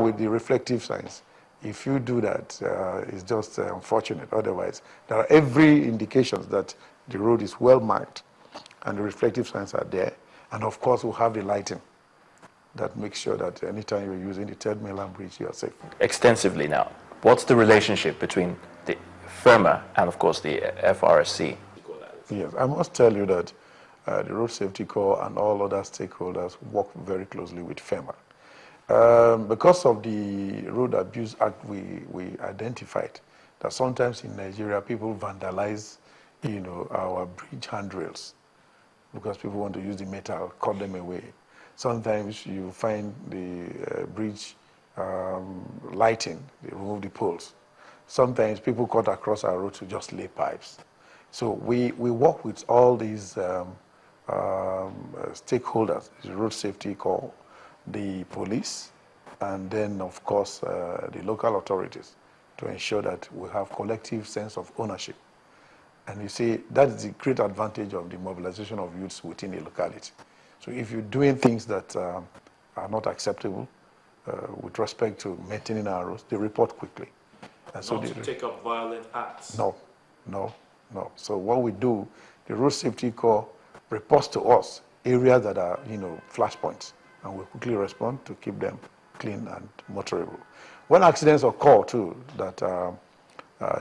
with the reflective signs. If you do that, it's just unfortunate. Otherwise, there are every indications that the road is well marked and the reflective signs are there. And of course, we'll have the lighting that makes sure that anytime you're using the third mainland bridge, you are safe. Extensively now, what's the relationship between the FERMA and, of course, the FRSC? Yes, I must tell you that the Road Safety Corps and all other stakeholders work very closely with FERMA. Because of the Road Abuse Act, we identified that sometimes in Nigeria people vandalize, our bridge handrails because people want to use the metal, cut them away. Sometimes you find the bridge lighting, they remove the poles. Sometimes people cut across our road to just lay pipes. So we work with all these stakeholders, the Road Safety Corps, the police, and then, of course, the local authorities to ensure that we have collective sense of ownership. And you see, that is the great advantage of the mobilization of youths within a locality. So if you're doing things that are not acceptable with respect to maintaining our roads, they report quickly. And so not to take up violent acts. No. So what we do, the Road Safety Corps reports to us areas that are, flashpoints, and we quickly respond to keep them clean and motorable. When accidents occur too that are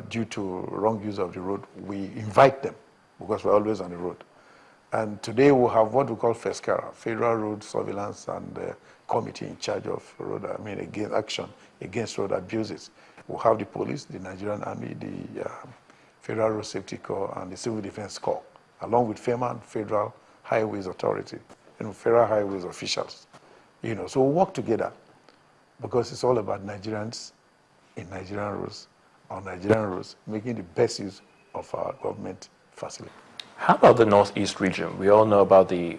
due to wrong use of the road, we invite them because we're always on the road. And today we have what we call FESCARA, Federal Road Surveillance and Committee in charge of action against road abuses. We have the police, the Nigerian Army, the Federal Road Safety Corps, and the Civil Defense Corps, along with FEMA and Federal Highways Authority and Federal Highways officials. So we work together because it's all about Nigerians in Nigerian roads, on Nigerian roads, making the best use of our government facility. How about the Northeast region? We all know about the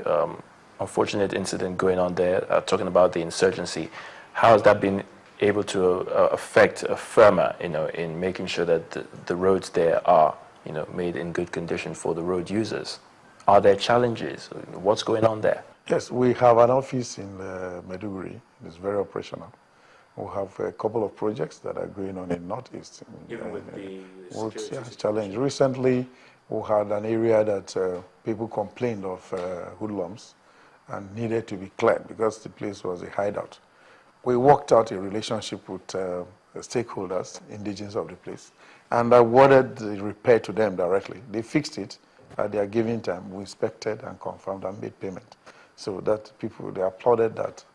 unfortunate incident going on there, talking about the insurgency. How has that been able to affect FERMA, in making sure that the roads there are, made in good condition for the road users? Are there challenges? What's going on there? Yes, we have an office in Maiduguri. It's very operational. We have a couple of projects that are going on in Northeast. Even with the security challenge. Recently, we had an area that people complained of hoodlums and needed to be cleared because the place was a hideout. We worked out a relationship with stakeholders, indigenous of the place, and awarded the repair to them directly. They fixed it at their given time. We inspected and confirmed and made payment. So that people, they applauded that.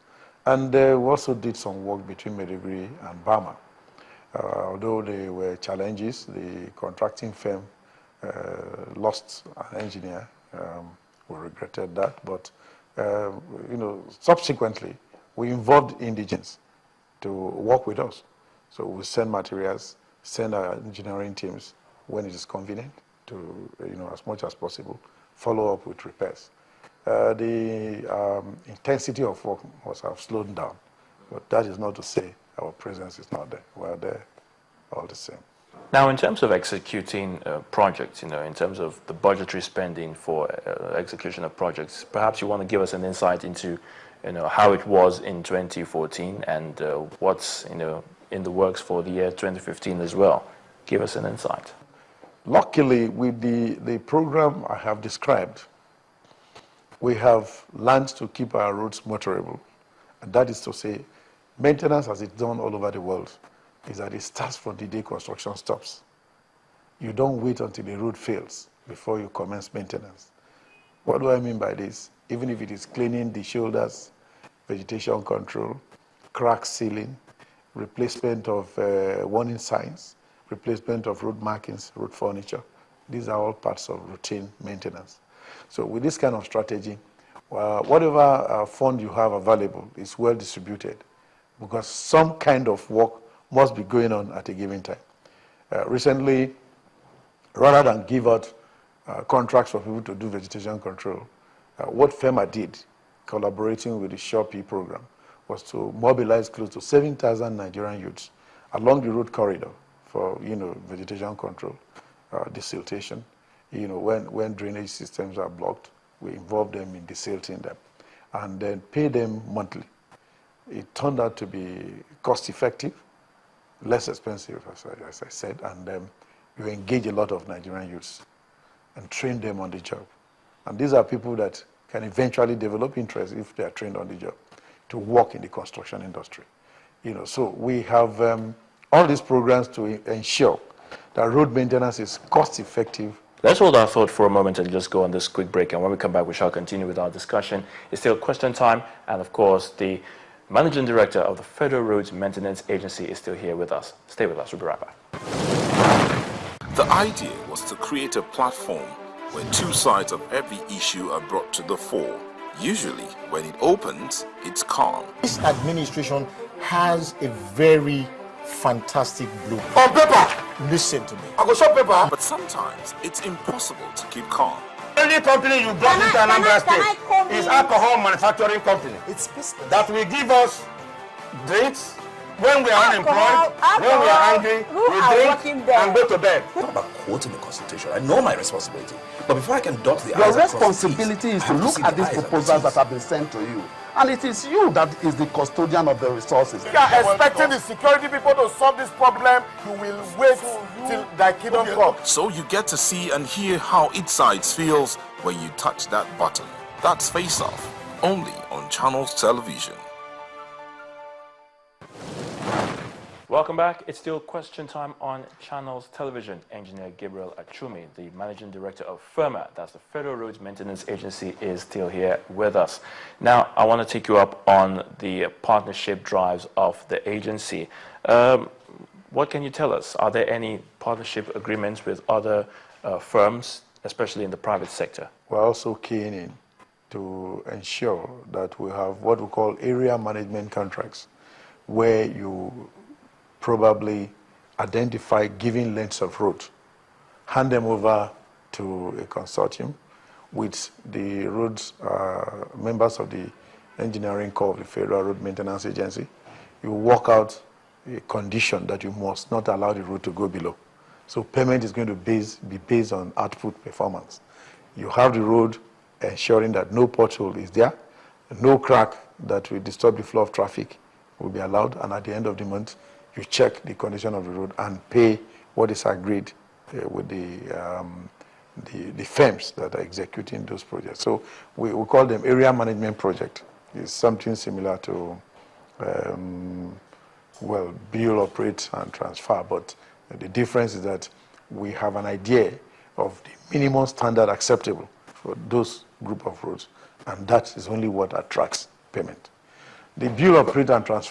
And we also did some work between Maiduguri and Bama. Although there were challenges, the contracting firm lost an engineer. We regretted that, but subsequently, we involved indigents to work with us. So we send materials, send our engineering teams when it is convenient to, as much as possible, follow up with repairs. The intensity of work must have slowed down, but that is not to say our presence is not there. We're there all the same. Now, in terms of executing projects, in terms of the budgetary spending for execution of projects, perhaps you want to give us an insight into, how it was in 2014 and what's, in the works for the year 2015 as well. Give us an insight. Luckily, with the program I have described, we have learned to keep our roads motorable. And that is to say, maintenance as it's done all over the world is that it starts from the day construction stops. You don't wait until the road fails before you commence maintenance. What do I mean by this? Even if it is cleaning the shoulders, vegetation control, crack sealing, replacement of warning signs, replacement of road markings, road furniture, these are all parts of routine maintenance. So with this kind of strategy, whatever fund you have available is well distributed because some kind of work must be going on at a given time. Recently, rather than give out contracts for people to do vegetation control, what FEMA did, collaborating with the SHOPE program, was to mobilize close to 7,000 Nigerian youths along the road corridor for vegetation control, desiltation. When drainage systems are blocked, we involve them in desilting them and then pay them monthly. It turned out to be cost-effective, less expensive, as I said, and you engage a lot of Nigerian youths and train them on the job. And these are people that can eventually develop interest if they are trained on the job to work in the construction industry. So we have all these programs to ensure that road maintenance is cost-effective. Let's hold our thought for a moment and just go on this quick break. And when we come back, we shall continue with our discussion. It's still question time. And of course, the Managing Director of the Federal Roads Maintenance Agency is still here with us. Stay with us. We'll be right back. The idea was to create a platform where two sides of every issue are brought to the fore. Usually, when it opens, it's calm. This administration has a very fantastic blueprint. On paper! Listen to me. I go show paper. But sometimes it's impossible to keep calm. The only company you brought into Anambra State is alcohol manufacturing company. It's business. That will give us drinks when we are unemployed, when we are angry, we drink and go to bed. It's not about quoting the Constitution. I know my responsibility. But before I can dot the Your I's responsibility is to look at these proposals that have been sent to you. And it is you that is the custodian of the resources. You are expecting the security people to solve this problem. You will wait till the kingdom comes. So you get to see and hear how each side feels when you touch that button. That's Face Off, only on Channels Television. Welcome back. It's still question time on Channels Television. Engineer Gabriel Achumi, the Managing Director of FERMA, that's the Federal Roads Maintenance Agency, is still here with us. Now, I want to take you up on the partnership drives of the agency. What can you tell us? Are there any partnership agreements with other firms, especially in the private sector? We're also keying in to ensure that we have what we call area management contracts, where you probably identify given lengths of road, hand them over to a consortium with the roads members of the engineering corps of the Federal Road Maintenance Agency. You work out a condition that you must not allow the road to go below. So payment is going to be based on output performance. You have the road ensuring that no pothole is there, no crack that will disturb the flow of traffic will be allowed, and at the end of the month, you check the condition of the road and pay what is agreed with the firms that are executing those projects. So we call them area management project. It's something similar to, well, build, operate, and transfer. But the difference is that we have an idea of the minimum standard acceptable for those group of roads, and that is only what attracts payment. The build, operate, and transfer